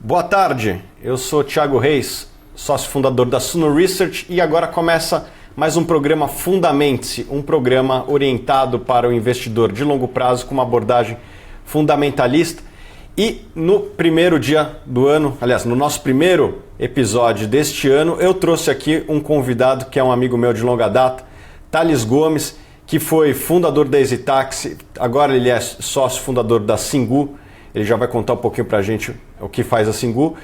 Boa tarde, eu sou Thiago Reis, sócio fundador da Suno Research e agora começa mais um programa Fundamente-se, um programa orientado para o investidor de longo prazo com uma abordagem fundamentalista. E no primeiro dia do ano, aliás, no nosso primeiro episódio deste ano, eu trouxe aqui um convidado que é um amigo meu de longa data, Thales Gomes, que foi fundador da EasyTaxi, agora ele é sócio fundador da Singu. Ele já vai contar um pouquinho pra gente o que faz a Singu.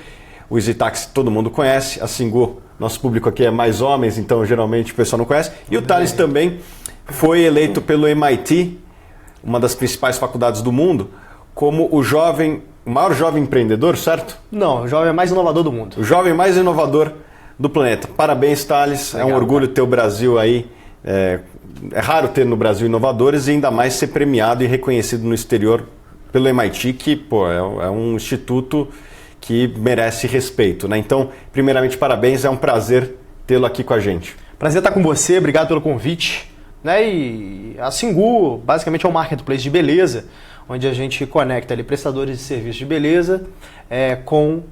O EasyTaxi todo mundo conhece, a Singu, nosso público aqui é mais homens, então geralmente o pessoal não conhece. E o Thales também foi eleito pelo MIT, uma das principais faculdades do mundo, como o maior jovem empreendedor, certo? Não, o jovem mais inovador do mundo. O jovem mais inovador do planeta. Parabéns, Thales. Legal, é um orgulho ter o Brasil aí. É raro ter no Brasil inovadores e ainda mais ser premiado e reconhecido no exterior pelo MIT, que é um instituto que merece respeito, né? Então, primeiramente, parabéns, é um prazer tê-lo aqui com a gente. Prazer estar com você, obrigado pelo convite. Né? E a Singu, basicamente, é um marketplace de beleza, onde a gente conecta ali prestadores de serviços de beleza com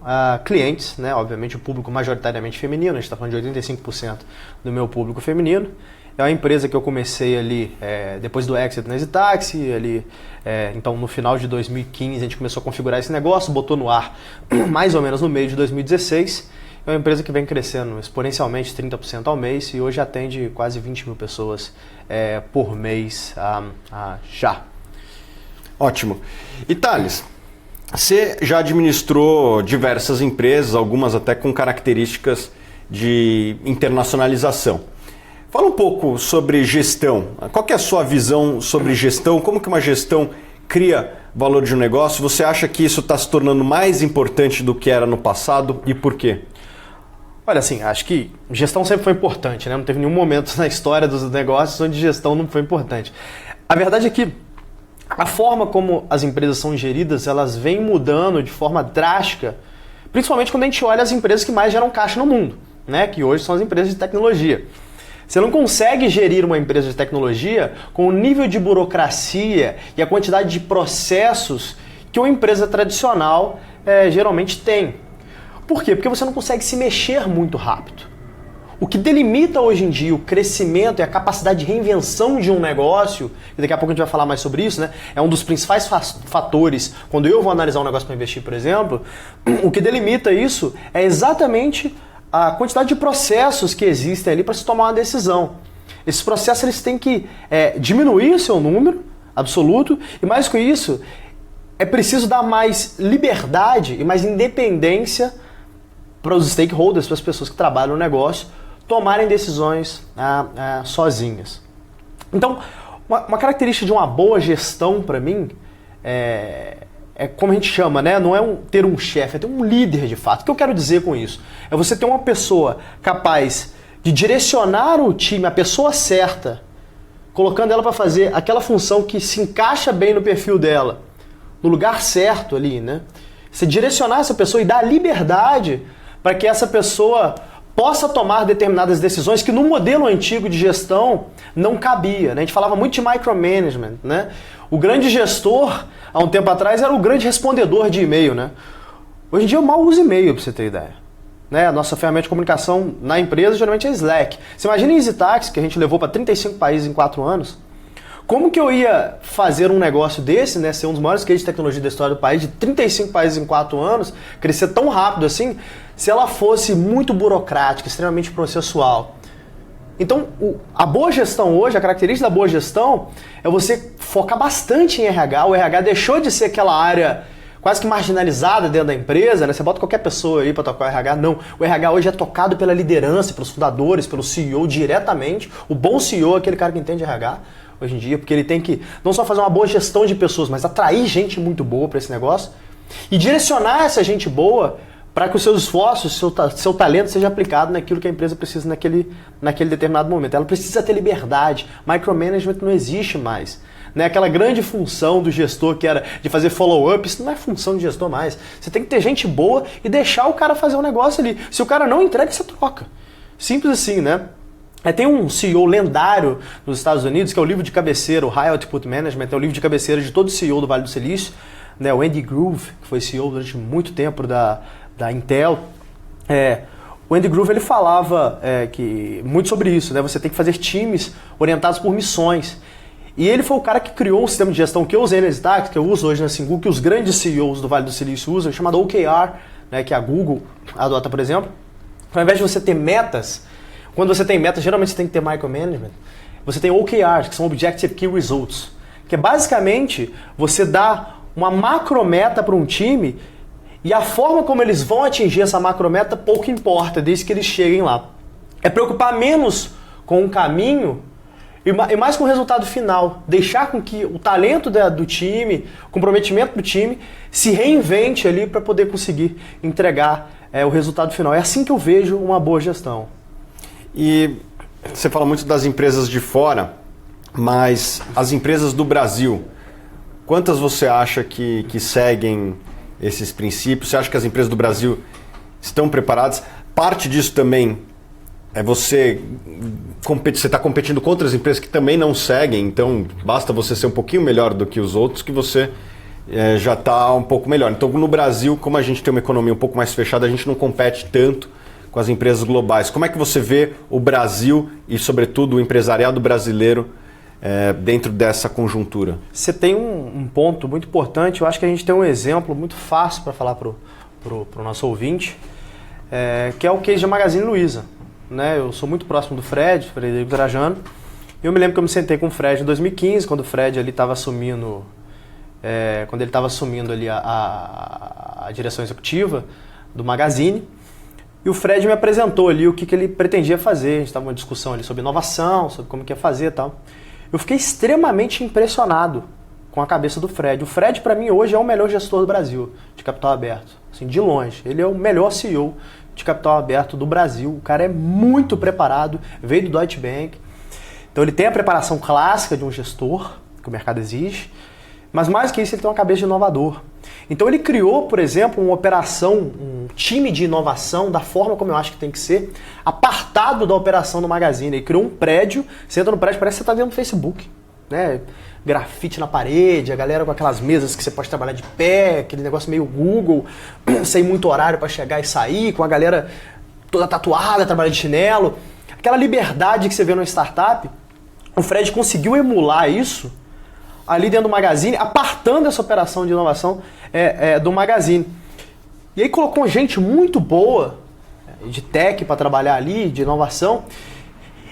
clientes, né? Obviamente o público majoritariamente feminino, a gente está falando de 85% do meu público feminino. É uma empresa que eu comecei ali depois do exit na EasyTaxi, então no final de 2015 a gente começou a configurar esse negócio, botou no ar mais ou menos no meio de 2016. É uma empresa que vem crescendo exponencialmente 30% ao mês e hoje atende quase 20 mil pessoas por mês já. Ótimo. E Thales, você já administrou diversas empresas, algumas até com características de internacionalização. Fala um pouco sobre gestão. Qual que é a sua visão sobre gestão? Como que uma gestão cria valor de um negócio? Você acha que isso está se tornando mais importante do que era no passado e por quê? Olha, assim, acho que gestão sempre foi importante, né? Não teve nenhum momento na história dos negócios onde gestão não foi importante. A verdade é que a forma como as empresas são geridas, elas vêm mudando de forma drástica, principalmente quando a gente olha as empresas que mais geram caixa no mundo, né? Que hoje são as empresas de tecnologia. Você não consegue gerir uma empresa de tecnologia com o nível de burocracia e a quantidade de processos que uma empresa tradicional geralmente tem. Por quê? Porque você não consegue se mexer muito rápido. O que delimita hoje em dia o crescimento e a capacidade de reinvenção de um negócio, e daqui a pouco a gente vai falar mais sobre isso, né? É um dos principais fatores quando eu vou analisar um negócio para investir, por exemplo. O que delimita isso é exatamente a quantidade de processos que existem ali para se tomar uma decisão. Esses processos eles têm que diminuir o seu número absoluto e mais com isso é preciso dar mais liberdade e mais independência para os stakeholders, para as pessoas que trabalham no negócio, tomarem decisões sozinhas. Então, uma característica de uma boa gestão para mim é como a gente chama, né? Não é ter um chefe, é ter um líder de fato. O que eu quero dizer com isso? É você ter uma pessoa capaz de direcionar o time, a pessoa certa, colocando ela para fazer aquela função que se encaixa bem no perfil dela, no lugar certo ali, né? Você direcionar essa pessoa e dar liberdade para que essa pessoa possa tomar determinadas decisões que no modelo antigo de gestão não cabia, né? A gente falava muito de micromanagement, né? O grande gestor, há um tempo atrás, era o grande respondedor de e-mail, né? Hoje em dia eu mal uso e-mail, para você ter ideia. Né? A nossa ferramenta de comunicação na empresa geralmente é Slack. Você imagina em EasyTaxi, que a gente levou para 35 países em 4 anos, como que eu ia fazer um negócio desse, né? Ser um dos maiores cases de tecnologia da história do país, de 35 países em 4 anos, crescer tão rápido assim, se ela fosse muito burocrática, extremamente processual? Então, a boa gestão hoje, a característica da boa gestão é você focar bastante em RH. O RH deixou de ser aquela área quase que marginalizada dentro da empresa, né? Você bota qualquer pessoa aí para tocar o RH. Não, o RH hoje é tocado pela liderança, pelos fundadores, pelo CEO diretamente. O bom CEO é aquele cara que entende RH hoje em dia, porque ele tem que não só fazer uma boa gestão de pessoas, mas atrair gente muito boa para esse negócio e direcionar essa gente boa para que os seus esforços, seu talento seja aplicado naquilo que a empresa precisa naquele determinado momento. Ela precisa ter liberdade. Micromanagement não existe mais. Né? Aquela grande função do gestor que era de fazer follow-up, isso não é função de gestor mais. Você tem que ter gente boa e deixar o cara fazer um negócio ali. Se o cara não entrega, você troca. Simples assim, né? Tem um CEO lendário nos Estados Unidos, que é o livro de cabeceira, o High Output Management, é o livro de cabeceira de todo CEO do Vale do Silício, né? O Andy Grove, que foi CEO durante muito tempo da Intel, o Andy Grove ele falava muito sobre isso, né? Você tem que fazer times orientados por missões. E ele foi o cara que criou um sistema de gestão que eu usei na Stack, que eu uso hoje na Singu, que os grandes CEOs do Vale do Silício usam, chamado OKR, né? Que a Google adota, por exemplo. Ao invés de você ter metas, quando você tem metas, geralmente você tem que ter micromanagement, você tem OKRs, que são Objective Key Results, que é basicamente você dá uma macrometa para um time e a forma como eles vão atingir essa macrometa pouco importa, desde que eles cheguem lá. É preocupar menos com o caminho e mais com o resultado final. Deixar com que o talento do time, o comprometimento do time, se reinvente ali para poder conseguir entregar o resultado final. É assim que eu vejo uma boa gestão. E você fala muito das empresas de fora, mas as empresas do Brasil, quantas você acha que seguem esses princípios? Você acha que as empresas do Brasil estão preparadas? Parte disso também é você está competindo contra as empresas que também não seguem, então basta você ser um pouquinho melhor do que os outros que você já está um pouco melhor. Então no Brasil, como a gente tem uma economia um pouco mais fechada, a gente não compete tanto com as empresas globais. Como é que você vê o Brasil e, sobretudo, o empresariado brasileiro dentro dessa conjuntura? Você tem um ponto muito importante. Eu acho que a gente tem um exemplo muito fácil para falar para o nosso ouvinte, que é o case da Magazine Luiza. Né? Eu sou muito próximo do Frederico Trajano. E eu me lembro que eu me sentei com o Fred em 2015, quando o Fred estava assumindo, ali a direção executiva do Magazine. E o Fred me apresentou ali o que ele pretendia fazer. A gente estava numa discussão ali sobre inovação, sobre como que ia fazer e tal. Eu fiquei extremamente impressionado com a cabeça do Fred. O Fred, para mim, hoje é o melhor gestor do Brasil de capital aberto. Assim, de longe. Ele é o melhor CEO de capital aberto do Brasil. O cara é muito preparado, veio do Deutsche Bank. Então ele tem a preparação clássica de um gestor, que o mercado exige, mas mais que isso ele tem uma cabeça de inovador. Então ele criou, por exemplo, um time de inovação da forma como eu acho que tem que ser, apartado da operação do Magazine. Ele criou um prédio, você entra no prédio, parece que você está dentro do Facebook, né? Grafite na parede, a galera com aquelas mesas que você pode trabalhar de pé, aquele negócio meio Google, sem muito horário para chegar e sair, com a galera toda tatuada, trabalhando de chinelo. Aquela liberdade que você vê numa startup, o Fred conseguiu emular isso ali dentro do Magazine, apartando essa operação de inovação do Magazine. E aí colocou gente muito boa de tech para trabalhar ali, de inovação.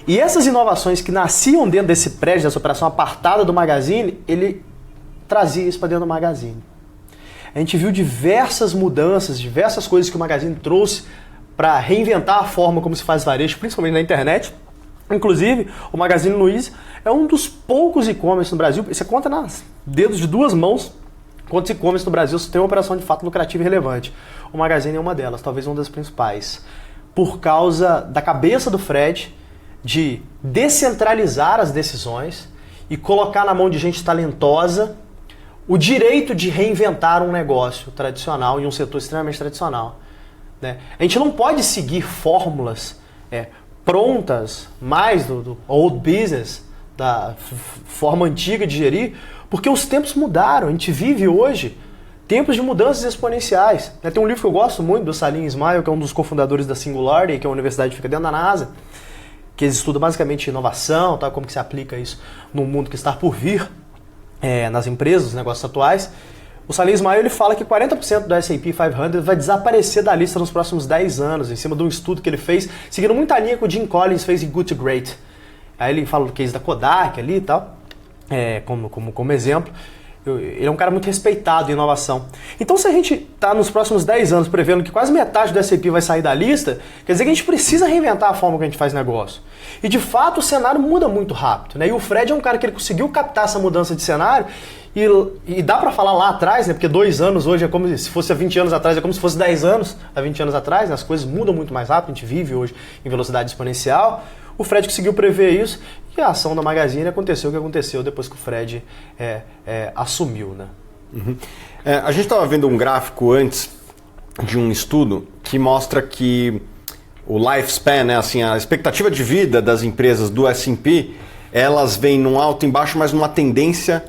E essas inovações que nasciam dentro desse prédio, dessa operação apartada do Magazine, ele trazia isso para dentro do Magazine. A gente viu diversas mudanças, diversas coisas que o Magazine trouxe para reinventar a forma como se faz varejo, principalmente na internet. Inclusive, o Magazine Luiza é um dos poucos e-commerce no Brasil. Você conta nas dedos de duas mãos quantos e-commerce no Brasil tem uma operação de fato lucrativa e relevante. O Magazine é uma delas, talvez uma das principais. Por causa da cabeça do Fred de descentralizar as decisões e colocar na mão de gente talentosa o direito de reinventar um negócio tradicional e um setor extremamente tradicional. Né? A gente não pode seguir fórmulas prontas, mais do old business, da forma antiga de gerir, porque os tempos mudaram. A gente vive hoje tempos de mudanças exponenciais. Tem um livro que eu gosto muito, do Salim Ismail, que é um dos cofundadores da Singularity, que é uma universidade que fica dentro da NASA, que eles estudam basicamente inovação, tá? Como que se aplica isso no mundo que está por vir, nas empresas, nos negócios atuais. O Salim Ismail ele fala que 40% do S&P 500 vai desaparecer da lista nos próximos 10 anos, em cima de um estudo que ele fez, seguindo muita linha que o Jim Collins fez em Good to Great. Aí ele fala do case da Kodak ali e tal, como exemplo. Ele é um cara muito respeitado em inovação. Então, se a gente está nos próximos 10 anos prevendo que quase metade do S&P vai sair da lista, quer dizer que a gente precisa reinventar a forma que a gente faz negócio. E, de fato, o cenário muda muito rápido. Né? E o Fred é um cara que ele conseguiu captar essa mudança de cenário e dá para falar lá atrás, né? Porque 2 anos hoje é como se fosse há 20 anos atrás, é como se fosse 10 anos há 20 anos atrás. Né? As coisas mudam muito mais rápido, a gente vive hoje em velocidade exponencial. O Fred conseguiu prever isso e a ação da Magazine aconteceu o que aconteceu depois que o Fred assumiu. Né? Uhum. A gente estava vendo um gráfico antes de um estudo que mostra que o lifespan, né, assim, a expectativa de vida das empresas do S&P, elas vêm num alto e embaixo, mas numa tendência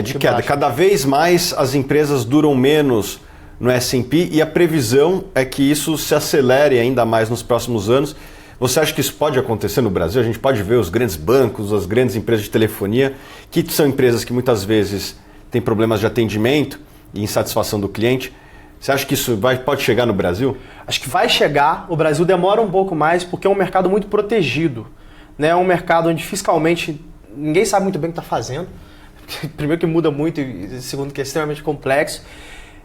de queda. Cada vez mais as empresas duram menos no S&P e a previsão é que isso se acelere ainda mais nos próximos anos. Você acha que isso pode acontecer no Brasil? A gente pode ver os grandes bancos, as grandes empresas de telefonia, que são empresas que muitas vezes têm problemas de atendimento e insatisfação do cliente. Você acha que isso pode chegar no Brasil? Acho que vai chegar. O Brasil demora um pouco mais porque é um mercado muito protegido. Né? É um mercado onde fiscalmente ninguém sabe muito bem o que está fazendo. Primeiro que muda muito e segundo que é extremamente complexo.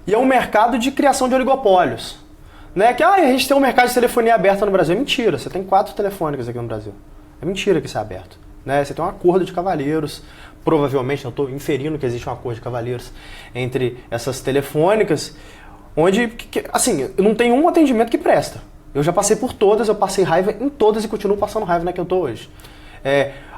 E é um mercado de criação de oligopólios. Né? Que a gente tem um mercado de telefonia aberta no Brasil. É mentira, você tem 4 telefônicas aqui no Brasil. É mentira que isso é aberto. Né? Você tem um acordo de cavalheiros, provavelmente, eu estou inferindo que existe um acordo de cavalheiros entre essas telefônicas, onde, assim, não tem um atendimento que presta. Eu já passei por todas, eu passei raiva em todas e continuo passando raiva na que eu estou hoje.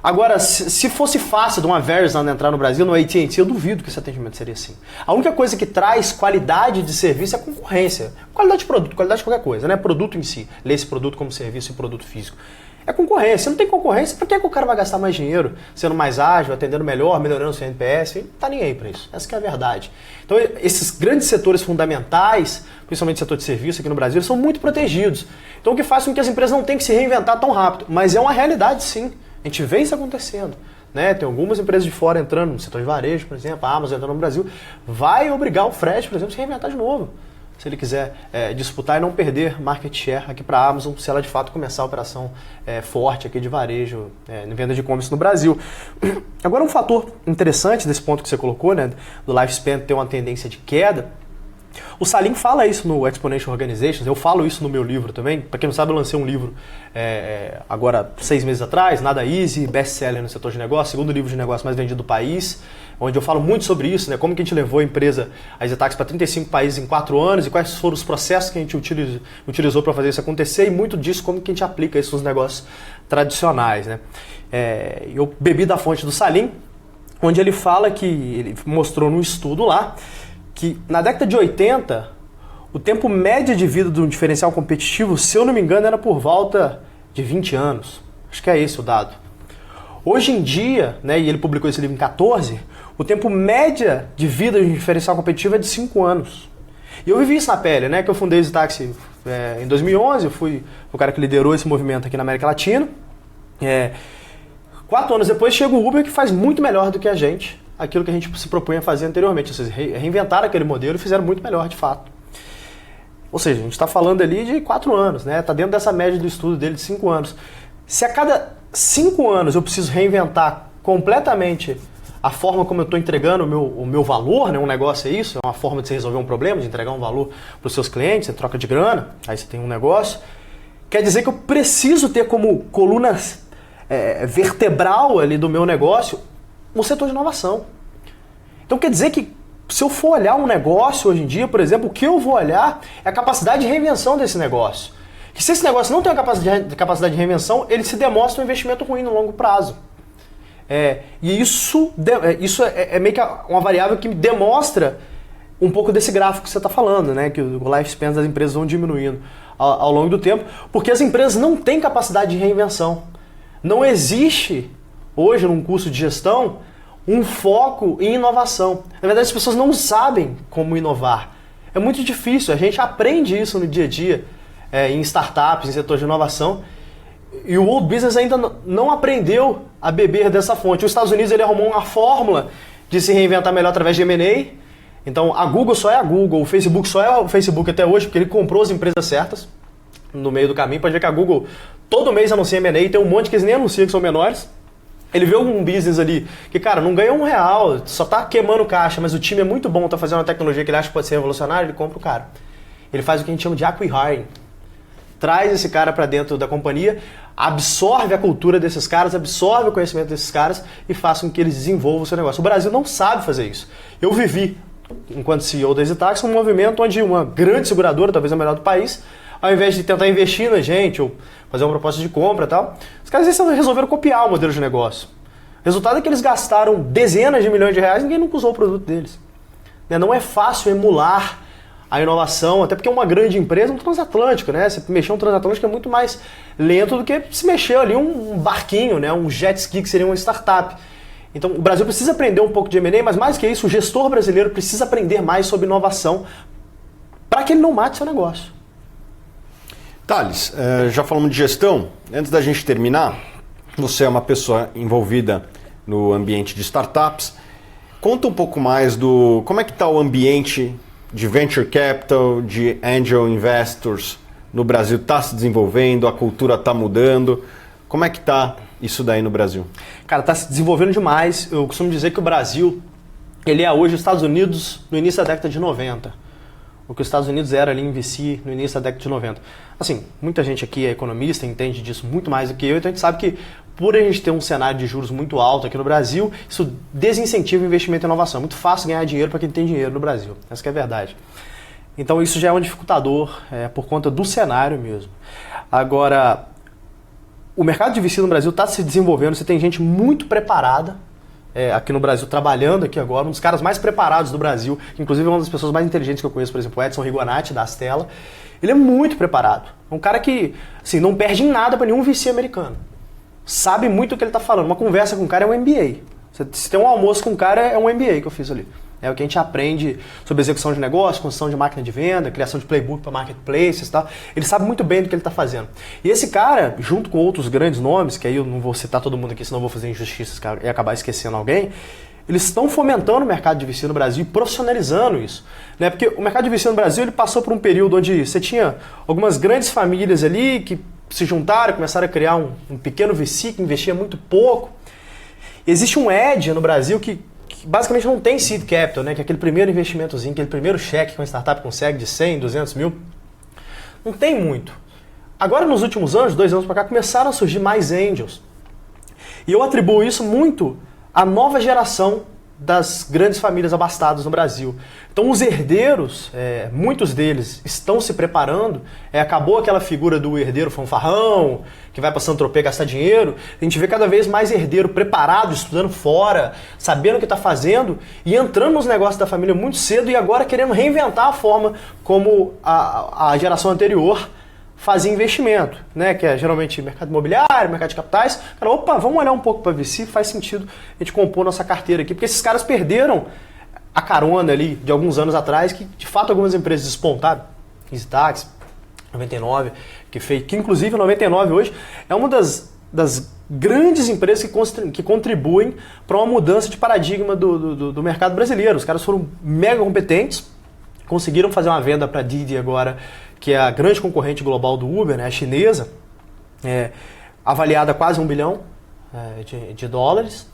Agora, se fosse fácil de uma Verizon entrar no Brasil, no AT&T, eu duvido que esse atendimento seria assim. A única coisa que traz qualidade de serviço é a concorrência. Qualidade de produto, qualidade de qualquer coisa, né? Produto em si. Lê esse produto como serviço e produto físico. É concorrência. Se não tem concorrência, por que o cara vai gastar mais dinheiro? Sendo mais ágil, atendendo melhor, melhorando o seu NPS? Não tá nem aí para isso. Essa que é a verdade. Então, esses grandes setores fundamentais, principalmente o setor de serviço aqui no Brasil, são muito protegidos. Então, o que faz com que as empresas não tenham que se reinventar tão rápido. Mas é uma realidade, sim. A gente vê isso acontecendo. Né? Tem algumas empresas de fora entrando no setor de varejo, por exemplo, a Amazon entrando no Brasil, vai obrigar o Fred, por exemplo, a se reinventar de novo. Se ele quiser disputar e não perder market share aqui para a Amazon, se ela de fato começar a operação forte aqui de varejo, em venda de e-commerce no Brasil. Agora, um fator interessante desse ponto que você colocou, né, do lifespan ter uma tendência de queda, o Salim fala isso no Exponential Organizations, eu falo isso no meu livro também. Para quem não sabe, eu lancei um livro agora 6 meses atrás, Nada Easy, best-seller no setor de negócio, segundo livro de negócio mais vendido do país, onde eu falo muito sobre isso, né? Como que a gente levou a empresa, a EasyTax, para 35 países em 4 anos e quais foram os processos que a gente utilizou para fazer isso acontecer e muito disso como que a gente aplica isso nos negócios tradicionais. Né? Eu bebi da fonte do Salim, onde ele fala que, ele mostrou num estudo lá, que na década de 80, o tempo médio de vida de um diferencial competitivo, se eu não me engano, era por volta de 20 anos. Acho que é esse o dado. Hoje em dia, né, e ele publicou esse livro em 14, o tempo média de vida de um diferencial competitivo é de 5 anos. E eu vivi isso na pele, né, que eu fundei o EasyTax em 2011, eu fui o cara que liderou esse movimento aqui na América Latina. 4 anos depois chega o Uber, que faz muito melhor do que a gente, aquilo que a gente se propunha a fazer anteriormente. Ou seja, reinventaram aquele modelo e fizeram muito melhor de fato. Ou seja, a gente está falando ali de 4 anos, né? Está dentro dessa média do estudo dele de 5 anos. Se a cada 5 anos eu preciso reinventar completamente a forma como eu estou entregando o meu valor, né? Um negócio é isso, é uma forma de você resolver um problema, de entregar um valor para os seus clientes, em troca de grana, aí você tem um negócio. Quer dizer que eu preciso ter como coluna vertebral ali do meu negócio o setor de inovação. Então quer dizer que se eu for olhar um negócio hoje em dia, por exemplo, o que eu vou olhar é a capacidade de reinvenção desse negócio. Que se esse negócio não tem a capacidade de reinvenção, ele se demonstra um investimento ruim no longo prazo. E isso é meio que uma variável que demonstra um pouco desse gráfico que você está falando, né? Que o lifespan das empresas vão diminuindo ao longo do tempo, porque as empresas não têm capacidade de reinvenção. Não existe hoje num curso de gestão um foco em inovação. Na verdade, as pessoas não sabem como inovar. É muito difícil, a gente aprende isso no dia a dia, em startups, em setor de inovação, e o old business ainda não aprendeu a beber dessa fonte. Os Estados Unidos ele arrumou uma fórmula de se reinventar melhor através de M&A. Então, a Google só é a Google, o Facebook só é o Facebook até hoje, porque ele comprou as empresas certas no meio do caminho. Pode ver que a Google todo mês anuncia M&A, tem um monte que eles nem anunciam que são menores. Ele vê um business ali que, cara, não ganha R$1, só tá queimando caixa, mas o time é muito bom, tá fazendo uma tecnologia que ele acha que pode ser revolucionária, ele compra o cara. Ele faz o que a gente chama de acqui-hiring. Traz esse cara para dentro da companhia, absorve a cultura desses caras, absorve o conhecimento desses caras e faz com que eles desenvolvam o seu negócio. O Brasil não sabe fazer isso. Eu vivi, enquanto CEO da EasyTax, um movimento onde uma grande seguradora, talvez a melhor do país, ao invés de tentar investir na gente ou fazer uma proposta de compra e tal, os caras resolveram copiar o modelo de negócio. O resultado é que eles gastaram dezenas de milhões de reais e ninguém nunca usou o produto deles. Não é fácil emular a inovação, até porque uma grande empresa, um transatlântico, né? Você mexer um transatlântico é muito mais lento do que se mexer ali um barquinho, né? Um jet ski que seria uma startup. Então o Brasil precisa aprender um pouco de M&A, mas mais que isso, o gestor brasileiro precisa aprender mais sobre inovação para que ele não mate seu negócio. Thales, já falamos de gestão. Antes da gente terminar, você é uma pessoa envolvida no ambiente de startups. Conta um pouco mais do como é que está o ambiente de venture capital, de angel investors no Brasil. Está se desenvolvendo, a cultura está mudando. Como é que está isso daí no Brasil? Cara, está se desenvolvendo demais. Eu costumo dizer que o Brasil, ele é hoje os Estados Unidos no início da década de 90. O que os Estados Unidos era ali em VC no início da década de 90. Assim, muita gente aqui é economista, entende disso muito mais do que eu, então a gente sabe que por a gente ter um cenário de juros muito alto aqui no Brasil, isso desincentiva o investimento e inovação. É muito fácil ganhar dinheiro para quem tem dinheiro no Brasil. Essa que é a verdade. Então isso já é um dificultador por conta do cenário mesmo. Agora, o mercado de VC no Brasil está se desenvolvendo, você tem gente muito preparada aqui no Brasil, trabalhando aqui agora, um dos caras mais preparados do Brasil, inclusive uma das pessoas mais inteligentes que eu conheço, por exemplo, o Edson Rigonati, da Astela. Ele é muito preparado. É um cara que assim, não perde em nada para nenhum VC americano. Sabe muito o que ele está falando. Uma conversa com o cara é um MBA. Se tem um almoço com o cara, é um MBA que eu fiz ali. É o que a gente aprende sobre execução de negócio, construção de máquina de venda, criação de playbook para marketplaces e tal. Ele sabe muito bem do que ele está fazendo. E esse cara, junto com outros grandes nomes, que aí eu não vou citar todo mundo aqui, senão eu vou fazer injustiças e acabar esquecendo alguém, eles estão fomentando o mercado de VC no Brasil e profissionalizando isso. Né? Porque o mercado de VC no Brasil ele passou por um período onde você tinha algumas grandes famílias ali que se juntaram, começaram a criar um pequeno VC que investia muito pouco. Existe um edge no Brasil que basicamente não tem seed capital, né? Que é aquele primeiro investimentozinho, aquele primeiro cheque que uma startup consegue de 100, 200 mil. Não tem muito. Agora, nos últimos anos, 2 anos para cá, começaram a surgir mais angels. E eu atribuo isso muito à nova geração das grandes famílias abastadas no Brasil. Então os herdeiros, muitos deles estão se preparando, acabou aquela figura do herdeiro fanfarrão, que vai para Saint-Tropez gastar dinheiro, a gente vê cada vez mais herdeiro preparado, estudando fora, sabendo o que está fazendo e entrando nos negócios da família muito cedo e agora querendo reinventar a forma como a geração anterior fazia investimento, né? Que é geralmente mercado imobiliário, mercado de capitais. Cara, opa, vamos olhar um pouco para VC, faz sentido a gente compor nossa carteira aqui, porque esses caras perderam a carona ali de alguns anos atrás, que de fato algumas empresas despontaram, EasyTax, 99, que inclusive 99 hoje é uma das grandes empresas que contribuem para uma mudança de paradigma do mercado brasileiro. Os caras foram mega competentes, conseguiram fazer uma venda para a Didi agora, que é a grande concorrente global do Uber, né, a chinesa, avaliada a quase $1 bilhão de dólares.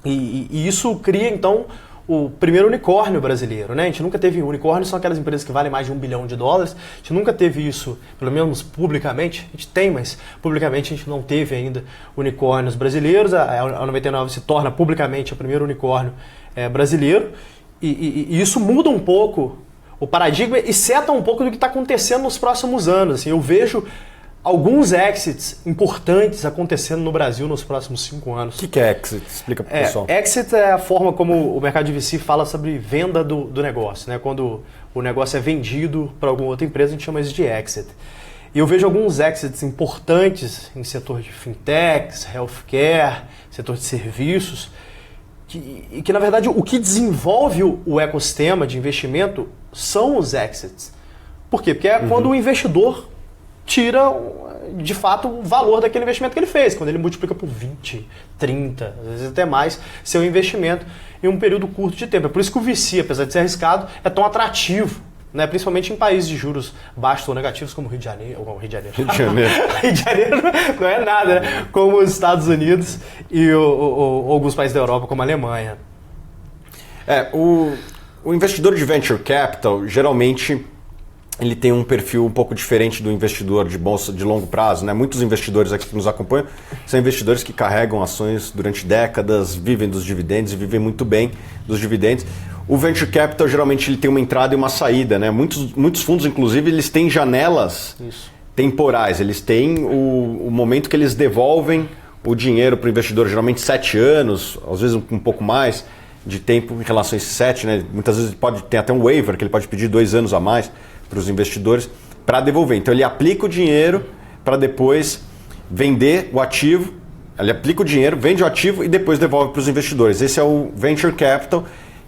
E isso cria, então, o primeiro unicórnio brasileiro. Né? A gente nunca teve unicórnio, são aquelas empresas que valem mais de $1 bilhão. A gente nunca teve isso, pelo menos publicamente. A gente tem, mas publicamente a gente não teve ainda unicórnios brasileiros. A 99 se torna publicamente o primeiro unicórnio brasileiro. E isso muda um pouco o paradigma e seta um pouco do que está acontecendo nos próximos anos. Assim, eu vejo alguns exits importantes acontecendo no Brasil nos próximos 5 anos. O que é exit? Explica para o pessoal. Exit é a forma como o mercado de VC fala sobre venda do negócio. Né? Quando o negócio é vendido para alguma outra empresa, a gente chama isso de exit. E eu vejo alguns exits importantes em setor de fintechs, healthcare, setor de serviços, que na verdade o que desenvolve o ecossistema de investimento são os exits. Por quê? Porque é quando o investidor tira, de fato, o valor daquele investimento que ele fez, quando ele multiplica por 20, 30, às vezes até mais, seu investimento em um período curto de tempo. É por isso que o VC, apesar de ser arriscado, é tão atrativo, né? Principalmente em países de juros baixos ou negativos, como Rio de Janeiro. Rio de Janeiro não é nada, né? Como os Estados Unidos e alguns países da Europa, como a Alemanha. O investidor de venture capital, geralmente, ele tem um perfil um pouco diferente do investidor de bolsa de longo prazo. Né? Muitos investidores aqui que nos acompanham são investidores que carregam ações durante décadas, vivem dos dividendos e vivem muito bem dos dividendos. O venture capital, geralmente, ele tem uma entrada e uma saída. Né? Muitos fundos, inclusive, eles têm janelas temporais. Eles têm o momento que eles devolvem o dinheiro para o investidor, geralmente 7 anos, às vezes um pouco mais de tempo em relação a esses 7. Né? Muitas vezes pode ter até um waiver, que ele pode pedir 2 anos a mais para os investidores para devolver. Então ele aplica o dinheiro para depois vender o ativo, ele aplica o dinheiro, vende o ativo e depois devolve para os investidores. Esse é o venture capital,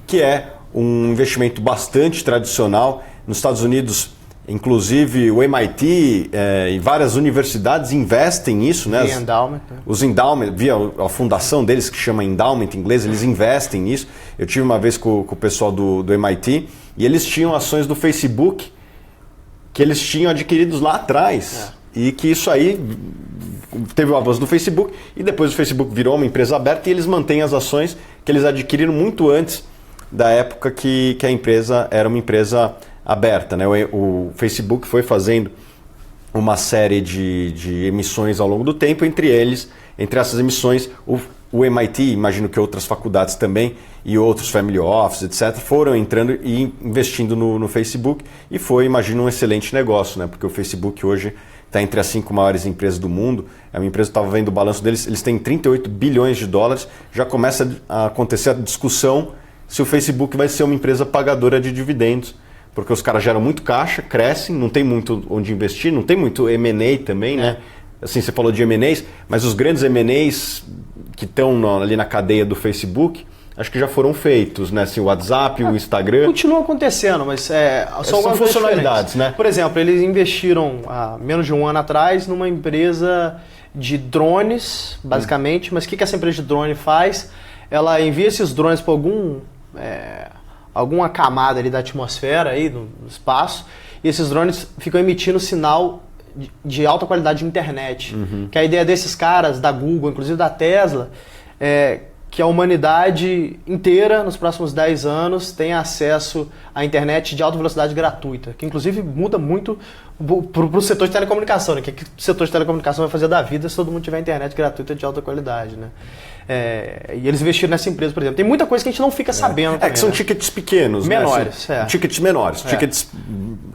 que é um investimento bastante tradicional nos Estados Unidos, inclusive o MIT e várias universidades investem nisso, né? Os endowment, via a fundação deles, que chama endowment em inglês, eles investem nisso. Eu tive uma vez com o pessoal do MIT e eles tinham ações do Facebook que eles tinham adquiridos lá atrás. E que isso aí teve o avanço do Facebook e depois o Facebook virou uma empresa aberta e eles mantêm as ações que eles adquiriram muito antes da época que a empresa era uma empresa aberta, né? O Facebook foi fazendo uma série de emissões ao longo do tempo, entre essas emissões, o MIT, imagino que outras faculdades também, e outros family office, etc., foram entrando e investindo no Facebook, e foi, imagino, um excelente negócio, né? Porque o Facebook hoje está entre as 5 maiores empresas do mundo. É uma empresa que estava vendo o balanço deles, eles têm 38 bilhões de dólares, já começa a acontecer a discussão se o Facebook vai ser uma empresa pagadora de dividendos, porque os caras geram muito caixa, crescem, não tem muito onde investir, não tem muito M&A também, né? Assim, você falou de M&As, mas os grandes M&As que estão ali na cadeia do Facebook, acho que já foram feitos, né? Assim, o WhatsApp, o Instagram... Continua acontecendo, mas são funcionalidades, né? Por exemplo, eles investiram há menos de um ano atrás numa empresa de drones, basicamente, mas o que essa empresa de drone faz? Ela envia esses drones para alguma camada ali da atmosfera, aí, do espaço, e esses drones ficam emitindo sinal de alta qualidade de internet. Que a ideia desses caras, da Google, inclusive da Tesla, é que a humanidade inteira, nos próximos 10 anos, tenha acesso à internet de alta velocidade gratuita, que inclusive muda muito para o setor de telecomunicação, né? Que o setor de telecomunicação vai fazer da vida se todo mundo tiver internet gratuita de alta qualidade, né? E eles investiram nessa empresa, por exemplo. Tem muita coisa que a gente não fica sabendo também, que são tickets pequenos, menores, né? Assim, tickets menores, tickets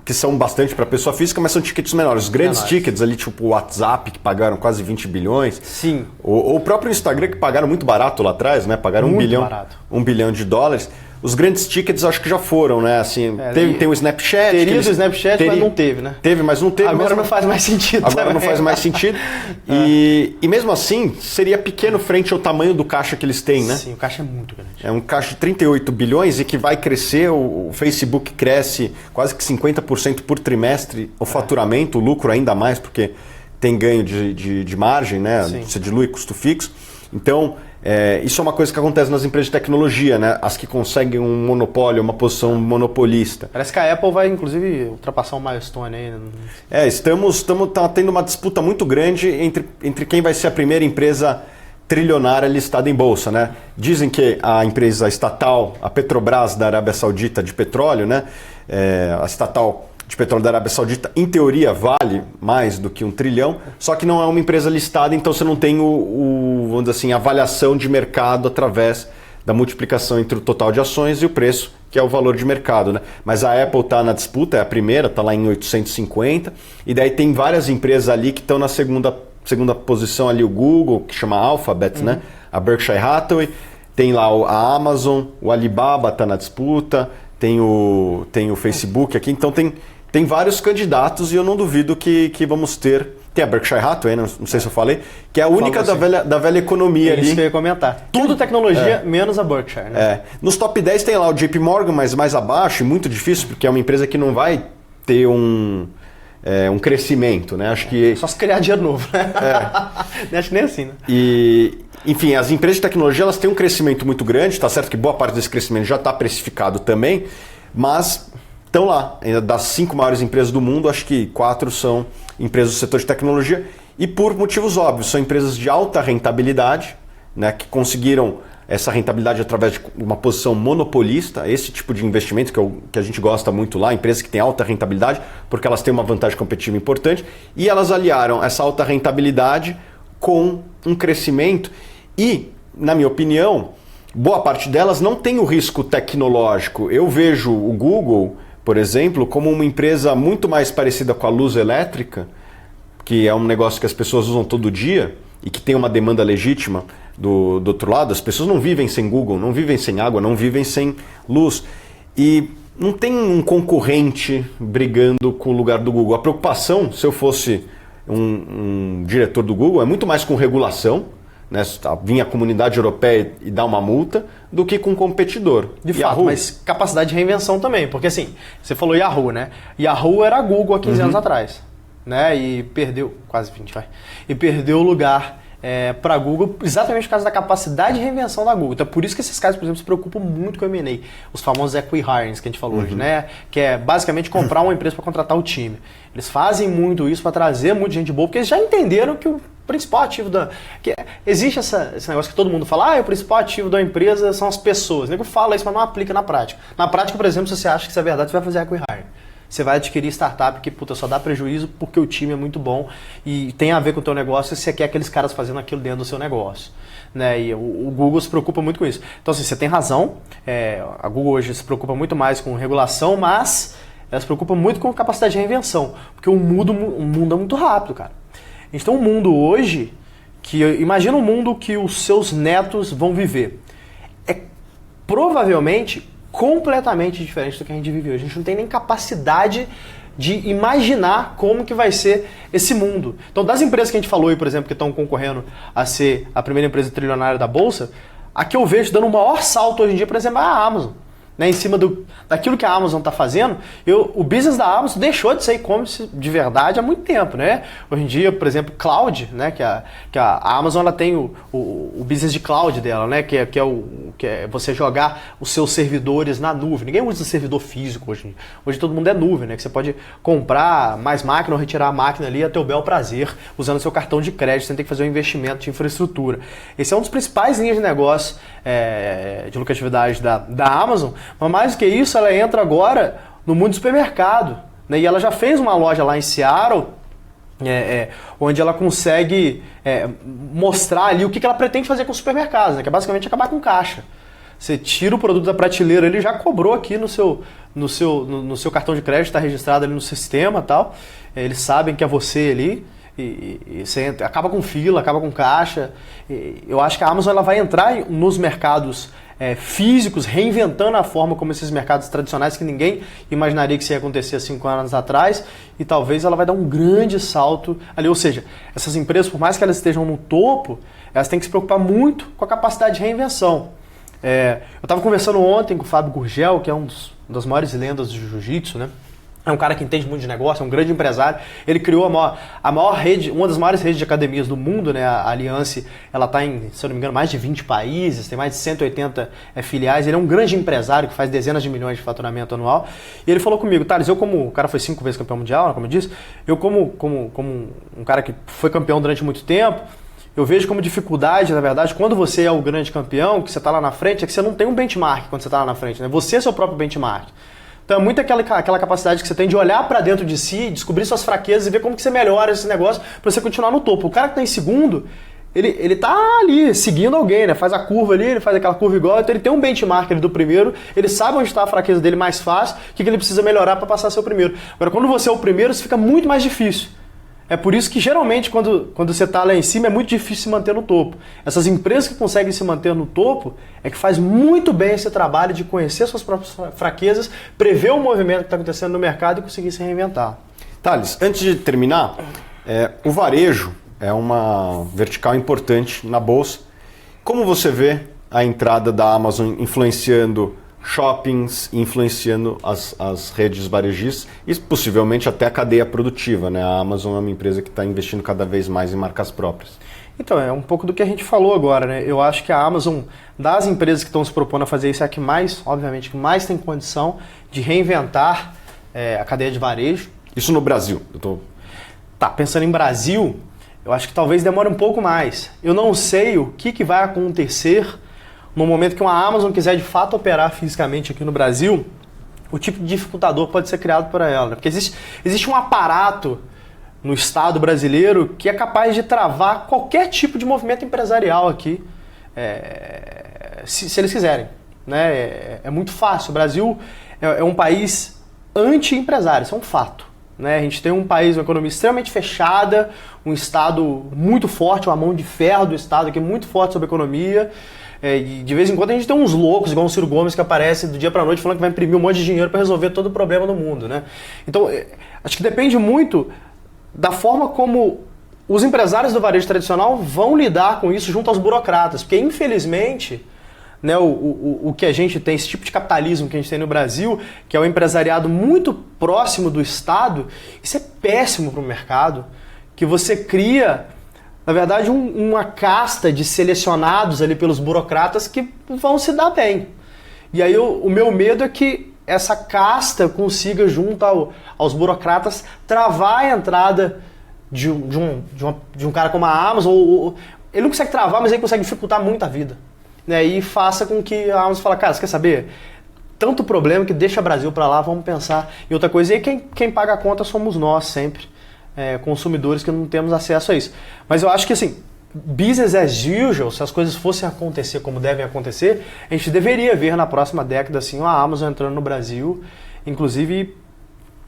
que são bastante para pessoa física, mas são tickets menores. Os grandes tickets ali, tipo o WhatsApp, que pagaram quase 20 bilhões. Sim. Ou o próprio Instagram, que pagaram muito barato lá atrás, né? Pagaram muito 1 bilhão de dólares. Os grandes tickets acho que já foram, né? Assim, tem o Snapchat. Teria do Snapchat, mas não teve, né? Teve, mas não teve. Agora não faz mais sentido. Agora não faz mais sentido. E mesmo assim, seria pequeno frente ao tamanho do caixa que eles têm, né? Sim, o caixa é muito grande. É um caixa de 38 bilhões e que vai crescer. O Facebook cresce quase que 50% por trimestre. O faturamento, o lucro ainda mais, porque tem ganho de margem, né? Você dilui custo fixo. Então... isso é uma coisa que acontece nas empresas de tecnologia, né? As que conseguem um monopólio, uma posição monopolista. Parece que a Apple vai, inclusive, ultrapassar o milestone aí. Estamos tendo uma disputa muito grande entre quem vai ser a primeira empresa trilionária listada em bolsa, né? Dizem que a empresa estatal, a Petrobras da Arábia Saudita de petróleo, né? A estatal de petróleo da Arábia Saudita, em teoria, vale mais do que 1 trilhão, só que não é uma empresa listada, então você não tem vamos dizer assim, a avaliação de mercado através da multiplicação entre o total de ações e o preço, que é o valor de mercado, né? Mas a Apple está na disputa, é a primeira, está lá em 850, e daí tem várias empresas ali que estão na segunda posição ali, o Google, que chama Alphabet, né? A Berkshire Hathaway, tem lá a Amazon, o Alibaba está na disputa, tem o Facebook aqui, então tem vários candidatos e eu não duvido que vamos ter. Tem a Berkshire Hathaway, não sei se eu falei, que é a única da velha economia ali. Isso que eu ia comentar. Tudo tecnologia, menos a Berkshire, né? Nos top 10 tem lá o JP Morgan, mas mais abaixo, e muito difícil, porque é uma empresa que não vai ter um crescimento, né? Acho que... Só se criar dinheiro novo, né? Acho que nem assim, né? Enfim, as empresas de tecnologia elas têm um crescimento muito grande, está certo que boa parte desse crescimento já está precificado também, mas estão lá. Das 5 maiores empresas do mundo, acho que 4 são empresas do setor de tecnologia e por motivos óbvios, são empresas de alta rentabilidade, né, que conseguiram essa rentabilidade através de uma posição monopolista, esse tipo de investimento que a gente gosta muito lá, empresas que têm alta rentabilidade, porque elas têm uma vantagem competitiva importante, e elas aliaram essa alta rentabilidade com um crescimento e, na minha opinião, boa parte delas não tem o risco tecnológico. Eu vejo o Google, por exemplo, como uma empresa muito mais parecida com a luz elétrica, que é um negócio que as pessoas usam todo dia e que tem uma demanda legítima do outro lado. As pessoas não vivem sem Google, não vivem sem água, não vivem sem luz. E não tem um concorrente brigando com o lugar do Google. A preocupação, se eu fosse um diretor do Google, é muito mais com regulação, né, vir a comunidade europeia e dar uma multa, do que com um competidor. De fato, mas capacidade de reinvenção também, porque assim, você falou Yahoo, né? Yahoo era a Google há 15 anos atrás, né? E perdeu, quase 20, vai. E perdeu o lugar para a Google exatamente por causa da capacidade de reinvenção da Google. Então por isso que esses caras, por exemplo, se preocupam muito com o M&A, os famosos equi-hirings que a gente falou hoje, né? Que é basicamente comprar uma empresa para contratar o time. Eles fazem muito isso para trazer muita gente boa, porque eles já entenderam que o principal ativo da... existe esse negócio que todo mundo fala, o principal ativo da empresa são as pessoas. O nego fala isso, mas não aplica na prática. Na prática, por exemplo, se você acha que isso é verdade, você vai fazer equi-hiring. Você vai adquirir startup que só dá prejuízo porque o time é muito bom e tem a ver com o teu negócio e você quer aqueles caras fazendo aquilo dentro do seu negócio. Né? E o Google se preocupa muito com isso. Então, assim, você tem razão, a Google hoje se preocupa muito mais com regulação, mas ela se preocupa muito com capacidade de reinvenção, porque o mundo é muito rápido, cara. A gente tem um mundo hoje que, imagina um mundo que os seus netos vão viver. É provavelmente completamente diferente do que a gente vive hoje. A gente não tem nem capacidade de imaginar como que vai ser esse mundo. Então, das empresas que a gente falou aí, por exemplo, que estão concorrendo a ser a primeira empresa trilionária da Bolsa, a que eu vejo dando o maior salto hoje em dia, por exemplo, é a Amazon. Né, em cima daquilo que a Amazon está fazendo, o business da Amazon deixou de ser e-commerce de verdade há muito tempo. Né? Hoje em dia, por exemplo, cloud, né, que a Amazon ela tem o business de cloud dela, né, que é você jogar os seus servidores na nuvem. Ninguém usa servidor físico hoje. Hoje todo mundo é nuvem, né, que você pode comprar mais máquina ou retirar a máquina ali a teu bel prazer, usando seu cartão de crédito, sem ter que fazer um investimento de infraestrutura. Esse é um dos principais linhas de negócio de lucratividade da Amazon. Mas mais do que isso, ela entra agora no mundo do supermercado. Né? E ela já fez uma loja lá em Seattle, onde ela consegue mostrar ali o que ela pretende fazer com os supermercados, né? Que é basicamente acabar com caixa. Você tira o produto da prateleira, ele já cobrou aqui no seu cartão de crédito, está registrado ali no sistema e tal. Eles sabem que é você ali. E você acaba com fila, acaba com caixa. Eu acho que a Amazon ela vai entrar nos mercados físicos, reinventando a forma como esses mercados tradicionais que ninguém imaginaria que isso ia acontecer há 5 anos atrás, e talvez ela vai dar um grande salto ali. Ou seja, essas empresas, por mais que elas estejam no topo, elas têm que se preocupar muito com a capacidade de reinvenção. Eu estava conversando ontem com o Fábio Gurgel, que é uma das maiores lendas do jiu-jitsu, né? É um cara que entende muito de negócio, é um grande empresário. Ele criou a maior rede, uma das maiores redes de academias do mundo, né? A Alliance, ela está em, se eu não me engano, mais de 20 países, tem mais de 180 filiais. Ele é um grande empresário que faz dezenas de milhões de faturamento anual. E ele falou comigo, Thales, o cara foi 5 vezes campeão mundial, como eu disse, eu como um cara que foi campeão durante muito tempo, eu vejo como dificuldade, na verdade, quando você é o grande campeão, que você está lá na frente, é que você não tem um benchmark quando você está lá na frente, né? Você é seu próprio benchmark. Então é muito aquela capacidade que você tem de olhar para dentro de si, descobrir suas fraquezas e ver como que você melhora esse negócio para você continuar no topo. O cara que está em segundo, ele tá ali seguindo alguém, né? Faz a curva ali, ele faz aquela curva igual, então ele tem um benchmark ali do primeiro, ele sabe onde está a fraqueza dele mais fácil, o que ele precisa melhorar para passar a ser o primeiro. Agora, quando você é o primeiro, isso fica muito mais difícil. É por isso que geralmente quando você está lá em cima é muito difícil se manter no topo. Essas empresas que conseguem se manter no topo é que faz muito bem esse trabalho de conhecer suas próprias fraquezas, prever o movimento que está acontecendo no mercado e conseguir se reinventar. Thales, antes de terminar, o varejo é uma vertical importante na Bolsa. Como você vê a entrada da Amazon influenciando shoppings, influenciando as redes varejistas e possivelmente até a cadeia produtiva, né? A Amazon é uma empresa que está investindo cada vez mais em marcas próprias. Então, é um pouco do que a gente falou agora, né? Eu acho que a Amazon, das empresas que estão se propondo a fazer isso, é a que mais, obviamente, que mais tem condição de reinventar a cadeia de varejo. Isso no Brasil? Pensando em Brasil, eu acho que talvez demore um pouco mais. Eu não sei o que vai acontecer no momento que uma Amazon quiser de fato operar fisicamente aqui no Brasil, o tipo de dificultador pode ser criado por ela. Né? Porque existe um aparato no Estado brasileiro que é capaz de travar qualquer tipo de movimento empresarial aqui, se eles quiserem. Né? É muito fácil. O Brasil é um país anti-empresário, isso é um fato. Né? A gente tem um país, uma economia extremamente fechada, um Estado muito forte, uma mão de ferro do Estado aqui muito forte sobre a economia. E de vez em quando a gente tem uns loucos, igual o Ciro Gomes, que aparece do dia para noite falando que vai imprimir um monte de dinheiro para resolver todo o problema do mundo. Né? Então, acho que depende muito da forma como os empresários do varejo tradicional vão lidar com isso junto aos burocratas, porque infelizmente, né, o que a gente tem, esse tipo de capitalismo que a gente tem no Brasil, que é o empresariado muito próximo do Estado, isso é péssimo para o mercado, que você cria, na verdade, uma casta de selecionados ali pelos burocratas que vão se dar bem. E aí o meu medo é que essa casta consiga, junto aos burocratas, travar a entrada de um cara como a Amazon. Ele não consegue travar, mas ele consegue dificultar muito a vida. Né? E faça com que a Amazon fale, cara, você quer saber? Tanto problema que deixa o Brasil para lá, vamos pensar em outra coisa. E aí quem paga a conta somos nós sempre, consumidores que não temos acesso a isso. Mas eu acho que assim, business as usual, se as coisas fossem acontecer como devem acontecer, a gente deveria ver na próxima década assim, a Amazon entrando no Brasil, inclusive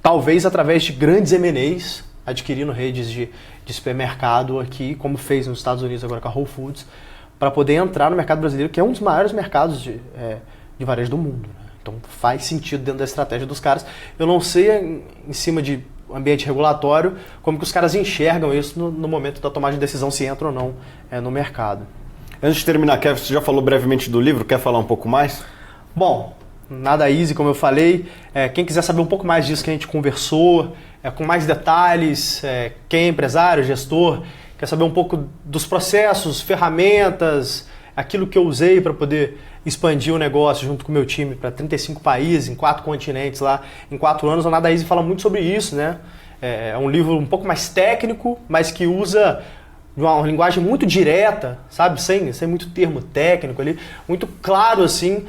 talvez através de grandes M&As, adquirindo redes de supermercado aqui, como fez nos Estados Unidos agora com a Whole Foods, para poder entrar no mercado brasileiro, que é um dos maiores mercados de varejo do mundo. Né? Então faz sentido dentro da estratégia dos caras. Eu não sei em cima de ambiente regulatório como que os caras enxergam isso no momento da tomada de decisão, se entra ou não no mercado. Antes de terminar, Kevin, você já falou brevemente do livro, quer falar um pouco mais? Bom, nada easy, como eu falei. Quem quiser saber um pouco mais disso que a gente conversou, com mais detalhes, quem é empresário, gestor, quer saber um pouco dos processos, ferramentas, aquilo que eu usei para poder expandir o negócio junto com o meu time para 35 países, em 4 continentes lá, em 4 anos. O Nada Easy fala muito sobre isso, né? É um livro um pouco mais técnico, mas que usa uma linguagem muito direta, sabe? Sem muito termo técnico ali, muito claro assim,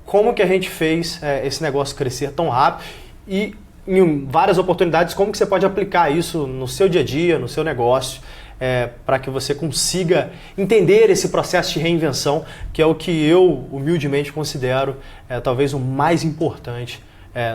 como que a gente fez esse negócio crescer tão rápido e em várias oportunidades, como que você pode aplicar isso no seu dia a dia, no seu negócio, para que você consiga entender esse processo de reinvenção, que é o que eu humildemente considero talvez o mais importante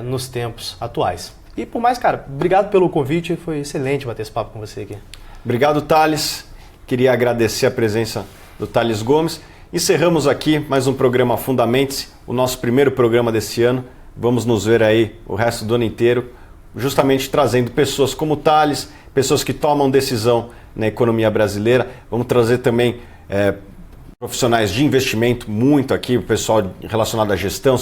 nos tempos atuais. E por mais, cara, obrigado pelo convite, foi excelente bater esse papo com você aqui. Obrigado, Thales. Queria agradecer a presença do Thales Gomes. Encerramos aqui mais um programa Fundamente-se, o nosso primeiro programa desse ano. Vamos nos ver aí o resto do ano inteiro, justamente trazendo pessoas como o Thales, pessoas que tomam decisão na economia brasileira. Vamos trazer também profissionais de investimento, muito aqui, o pessoal relacionado à gestão,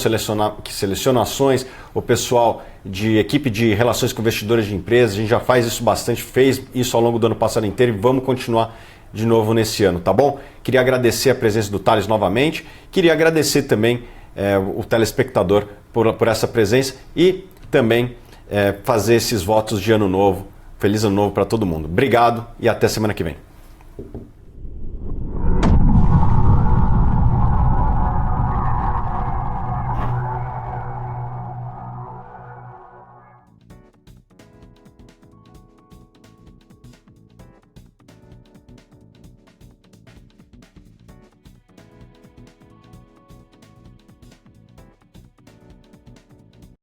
que seleciona ações, o pessoal de equipe de relações com investidores de empresas. A gente já faz isso bastante, fez isso ao longo do ano passado inteiro e vamos continuar de novo nesse ano, tá bom? Queria agradecer a presença do Thales novamente, queria agradecer também o telespectador por essa presença e também fazer esses votos de ano novo. Feliz ano novo para todo mundo. Obrigado e até semana que vem.